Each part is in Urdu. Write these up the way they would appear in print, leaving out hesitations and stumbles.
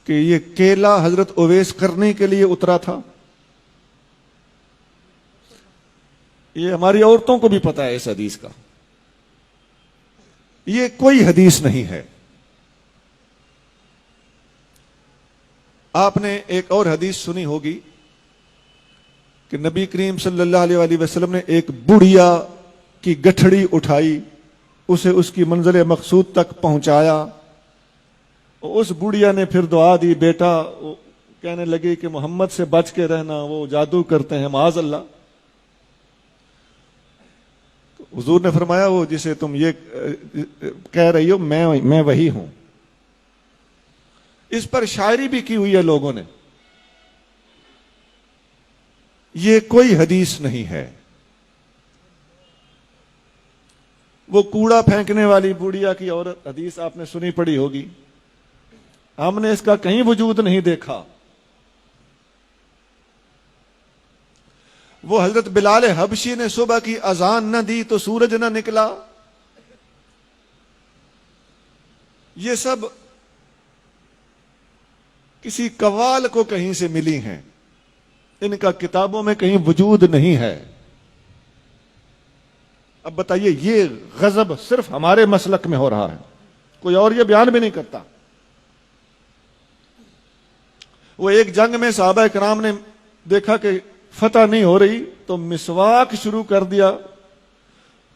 کہ یہ کیلا حضرت اویس کرنے کے لیے اترا تھا؟ یہ ہماری عورتوں کو بھی پتا ہے اس حدیث کا. یہ کوئی حدیث نہیں ہے. آپ نے ایک اور حدیث سنی ہوگی کہ نبی کریم صلی اللہ علیہ وآلہ وسلم نے ایک بڑھیا کی گٹھڑی اٹھائی، اسے اس کی منزل مقصود تک پہنچایا. اس بڑھیا نے پھر دعا دی. بیٹا کہنے لگی کہ محمد سے بچ کے رہنا، وہ جادو کرتے ہیں معاذ اللہ. حضور نے فرمایا وہ جسے تم یہ کہہ رہی ہو میں وہی ہوں. اس پر شاعری بھی کی ہوئی ہے لوگوں نے. یہ کوئی حدیث نہیں ہے. وہ کوڑا پھینکنے والی بوڑھیا کی عورت حدیث آپ نے سنی پڑی ہوگی. ہم نے اس کا کہیں وجود نہیں دیکھا. وہ حضرت بلال حبشی نے صبح کی اذان نہ دی تو سورج نہ نکلا. یہ سب کسی قوال کو کہیں سے ملی ہیں. ان کا کتابوں میں کہیں وجود نہیں ہے. اب بتائیے یہ غضب صرف ہمارے مسلک میں ہو رہا ہے، کوئی اور یہ بیان بھی نہیں کرتا. وہ ایک جنگ میں صحابہ کرام نے دیکھا کہ فتح نہیں ہو رہی تو مسواک شروع کر دیا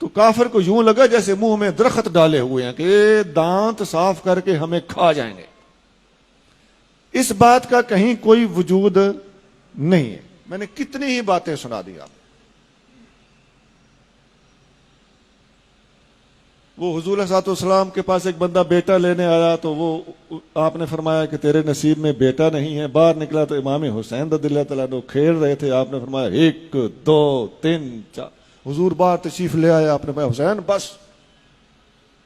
تو کافر کو یوں لگا جیسے منہ میں درخت ڈالے ہوئے ہیں کہ دانت صاف کر کے ہمیں کھا جائیں گے. اس بات کا کہیں کوئی وجود نہیں ہے. میں نے کتنی ہی باتیں سنا دی. وہ حضور صلی اللہ علیہ وسلم کے پاس ایک بندہ بیٹا لینے آیا تو وہ آپ نے فرمایا کہ تیرے نصیب میں بیٹا نہیں ہے. باہر نکلا تو امام حسین رضی اللہ تعالیٰ عنہ کھیل رہے تھے. آپ نے فرمایا 1 2 3 4. حضور باہر تشریف لے آئے. آپ نے فرمایا حسین بس.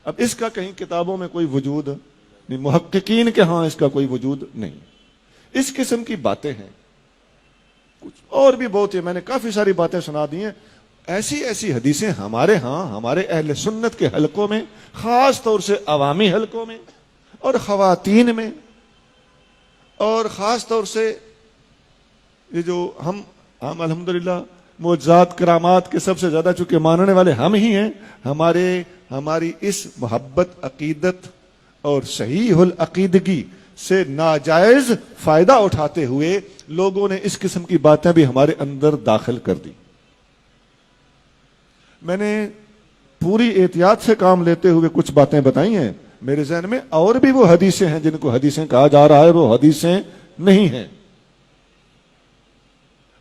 اب اس کا کہیں کتابوں میں کوئی وجود نہیں، محققین کے ہاں اس کا کوئی وجود نہیں. اس قسم کی باتیں ہیں. کچھ اور بھی بہت ہے، میں نے کافی ساری باتیں سنا دی ہیں. ایسی ایسی حدیثیں ہمارے ہاں ہمارے اہل سنت کے حلقوں میں، خاص طور سے عوامی حلقوں میں اور خواتین میں، اور خاص طور سے یہ جو ہم الحمدللہ معجزات کرامات کے سب سے زیادہ چونکہ ماننے والے ہم ہی ہیں، ہماری اس محبت عقیدت اور صحیح العقیدگی سے ناجائز فائدہ اٹھاتے ہوئے لوگوں نے اس قسم کی باتیں بھی ہمارے اندر داخل کر دی. میں نے پوری احتیاط سے کام لیتے ہوئے کچھ باتیں بتائی ہیں. میرے ذہن میں اور بھی وہ حدیثیں ہیں جن کو حدیثیں کہا جا رہا ہے، وہ حدیثیں نہیں ہیں.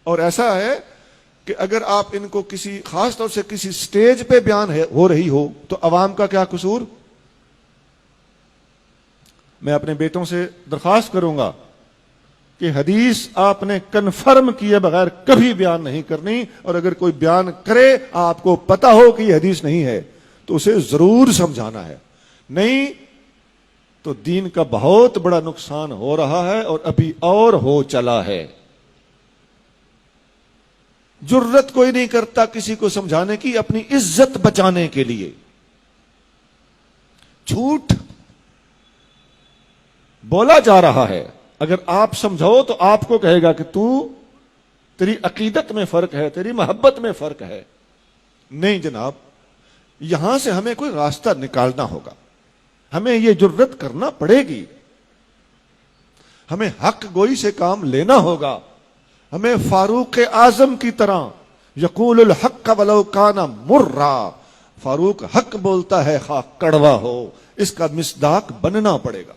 اور ایسا ہے کہ اگر آپ ان کو کسی خاص طور سے کسی سٹیج پہ بیان ہو رہی ہو تو عوام کا کیا قصور؟ میں اپنے بیٹوں سے درخواست کروں گا کہ حدیث آپ نے کنفرم کیے بغیر کبھی بیان نہیں کرنی. اور اگر کوئی بیان کرے آپ کو پتا ہو کہ یہ حدیث نہیں ہے تو اسے ضرور سمجھانا ہے. نہیں تو دین کا بہت بڑا نقصان ہو رہا ہے اور ابھی اور ہو چلا ہے. جرت کوئی نہیں کرتا کسی کو سمجھانے کی اپنی عزت بچانے کے لیے. جھوٹ بولا جا رہا ہے، اگر آپ سمجھو تو آپ کو کہے گا کہ تیری عقیدت میں فرق ہے، تیری محبت میں فرق ہے. نہیں جناب، یہاں سے ہمیں کوئی راستہ نکالنا ہوگا. ہمیں یہ جرت کرنا پڑے گی. ہمیں حق گوئی سے کام لینا ہوگا. ہمیں فاروق اعظم کی طرح یقول الحق ولو کان مرا، فاروق حق بولتا ہے خواہ کڑوا ہو، اس کا مصداق بننا پڑے گا.